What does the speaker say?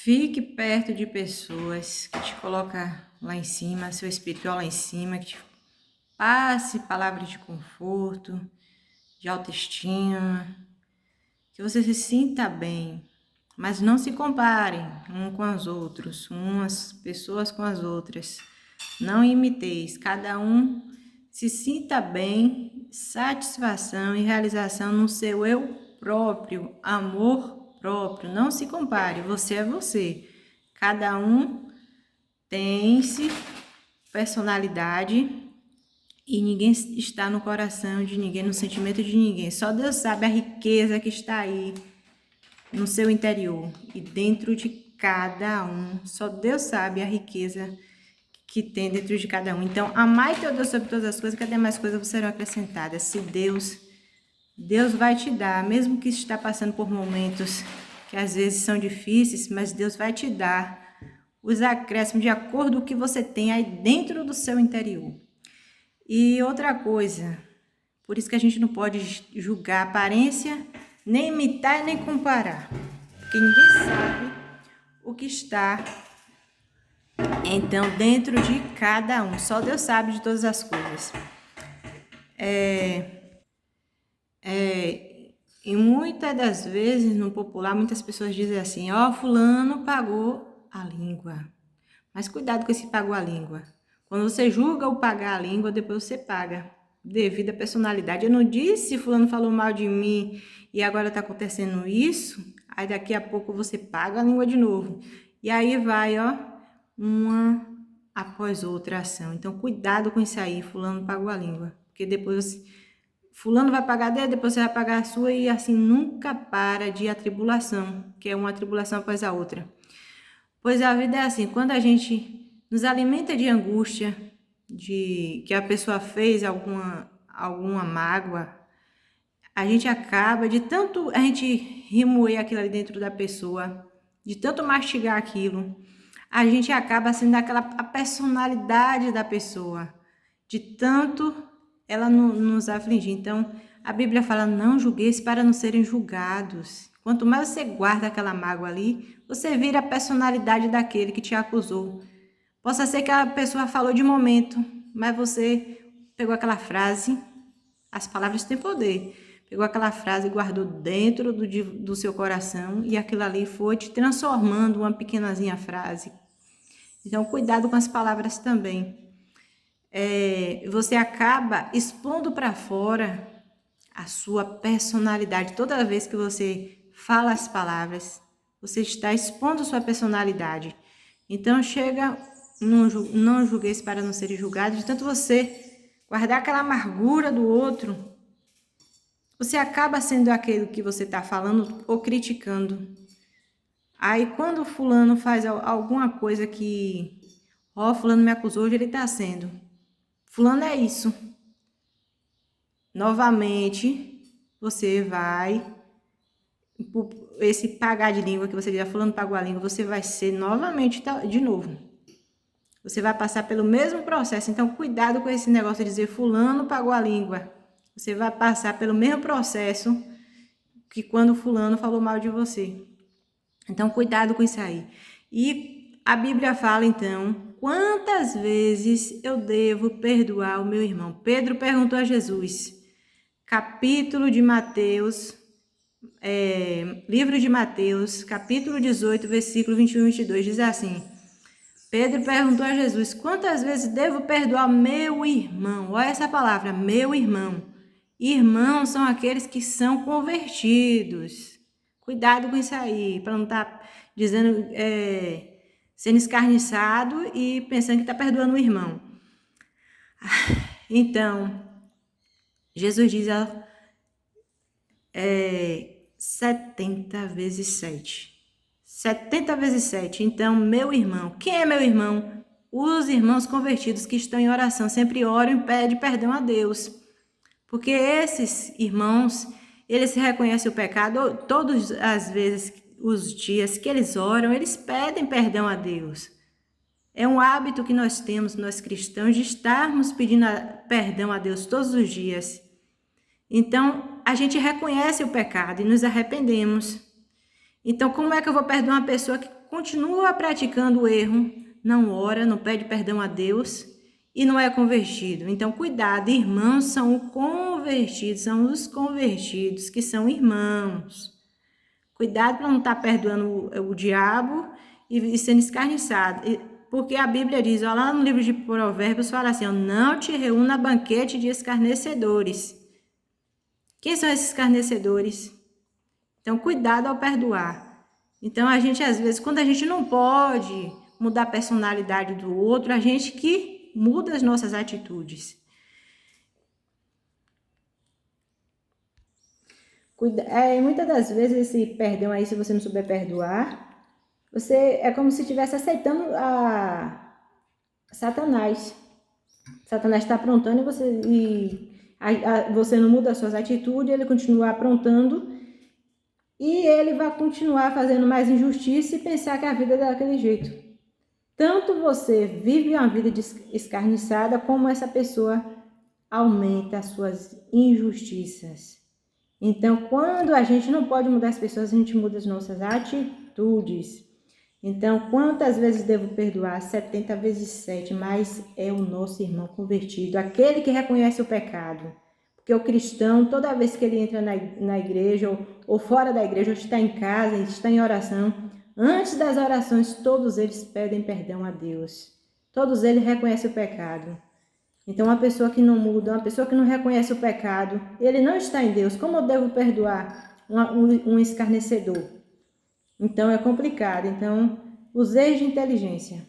Fique perto de pessoas que te colocam lá em cima, seu espiritual lá em cima, que te passe palavras de conforto, de autoestima, que você se sinta bem, mas não se compare um com os outros, umas pessoas com as outras. Não imiteis, cada um se sinta bem, satisfação e realização no seu eu próprio, amor próprio. Não se compare, você é você. Cada um tem-se personalidade e ninguém está no coração de ninguém, no sentimento de ninguém. Só Deus sabe a riqueza que está aí no seu interior e dentro de cada um. Só Deus sabe a riqueza que tem dentro de cada um. Então, amai teu Deus sobre todas as coisas, que até mais coisas serão acrescentadas. Se Deus vai te dar, mesmo que está passando por momentos que às vezes são difíceis, mas Deus vai te dar os acréscimos de acordo com o que você tem aí dentro do seu interior. E outra coisa, por isso que a gente não pode julgar a aparência, nem imitar e nem comparar, porque ninguém sabe o que está então dentro de cada um. Só Deus sabe de todas as coisas. E muitas das vezes no popular muitas pessoas dizem assim: ó, fulano pagou a língua. Mas cuidado com esse pagou a língua. Quando você julga o pagar a língua, depois você paga, devido à personalidade. Eu não disse, fulano falou mal de mim e agora está acontecendo isso, aí daqui a pouco você paga a língua de novo. E aí vai, ó, uma após outra ação. Então, cuidado com isso aí, fulano pagou a língua. Porque depois fulano vai pagar dele, depois você vai pagar a sua e assim nunca para de atribulação, que é uma atribulação após a outra. Pois a vida é assim, quando a gente nos alimenta de angústia, de que a pessoa fez alguma mágoa, a gente acaba de tanto a gente remoer aquilo ali dentro da pessoa, de tanto mastigar aquilo, a gente acaba sendo a personalidade da pessoa, de tanto ela nos afligir. Então, a Bíblia fala: não julgueis para não serem julgados. Quanto mais você guarda aquela mágoa ali, você vira a personalidade daquele que te acusou. Possa ser que a pessoa falou de momento, mas você pegou aquela frase, as palavras têm poder, pegou aquela frase e guardou dentro do seu coração e aquilo ali foi te transformando uma pequenazinha frase. Então, cuidado com as palavras também. Você acaba expondo para fora a sua personalidade. Toda vez que você fala as palavras, você está expondo sua personalidade. Então, não julgueis para não serem julgados. De tanto você guardar aquela amargura do outro, você acaba sendo aquele que você está falando ou criticando. Aí, quando o fulano faz alguma coisa que, ó, fulano me acusou, hoje ele está sendo. Fulano é isso. Novamente, você vai, esse pagar de língua que você já fulano pagou a língua, você vai ser novamente de novo. Você vai passar pelo mesmo processo. Então, cuidado com esse negócio de dizer fulano pagou a língua. Você vai passar pelo mesmo processo que quando fulano falou mal de você. Então, cuidado com isso aí. E a Bíblia fala, então, quantas vezes eu devo perdoar o meu irmão? Pedro perguntou a Jesus. Capítulo de Mateus, livro de Mateus, capítulo 18, versículo 21 e 22, diz assim: Pedro perguntou a Jesus: quantas vezes devo perdoar meu irmão? Olha essa palavra, meu irmão. Irmãos são aqueles que são convertidos. Cuidado com isso aí, para não estar dizendo, sendo escarniçado e pensando que está perdoando o irmão. Então, Jesus diz 70 vezes 7. 70 vezes 7. Então, meu irmão. Quem é meu irmão? Os irmãos convertidos que estão em oração. Sempre oram e pedem perdão a Deus. Porque esses irmãos, eles reconhecem o pecado todas as vezes, os dias que eles oram, eles pedem perdão a Deus. É um hábito que nós temos, nós cristãos, de estarmos pedindo perdão a Deus todos os dias. Então, a gente reconhece o pecado e nos arrependemos. Então, como é que eu vou perdoar uma pessoa que continua praticando o erro, não ora, não pede perdão a Deus e não é convertido? Então, cuidado, irmãos são convertidos, são os convertidos que são irmãos. Cuidado para não estar perdoando o diabo e sendo escarniçado. Porque a Bíblia diz, ó, lá no livro de Provérbios, fala assim, ó, não te reúna a banquete de escarnecedores. Quem são esses escarnecedores? Então, cuidado ao perdoar. Então, a gente, às vezes, quando a gente não pode mudar a personalidade do outro, a gente que muda as nossas atitudes. Muitas das vezes, esse perdão aí, se você não souber perdoar, você é como se estivesse aceitando a Satanás. Satanás está aprontando você não muda as suas atitudes, ele continua aprontando e ele vai continuar fazendo mais injustiça e pensar que a vida é daquele jeito. Tanto você vive uma vida escarniçada, como essa pessoa aumenta as suas injustiças. Então, quando a gente não pode mudar as pessoas, a gente muda as nossas atitudes. Então, quantas vezes devo perdoar? 70 vezes 7, mas é o nosso irmão convertido, aquele que reconhece o pecado. Porque o cristão, toda vez que ele entra na igreja ou fora da igreja, ou está em casa, está em oração, antes das orações, todos eles pedem perdão a Deus. Todos eles reconhecem o pecado. Então, uma pessoa que não muda, uma pessoa que não reconhece o pecado, ele não está em Deus. Como eu devo perdoar um escarnecedor? Então, é complicado. Então, usei de inteligência.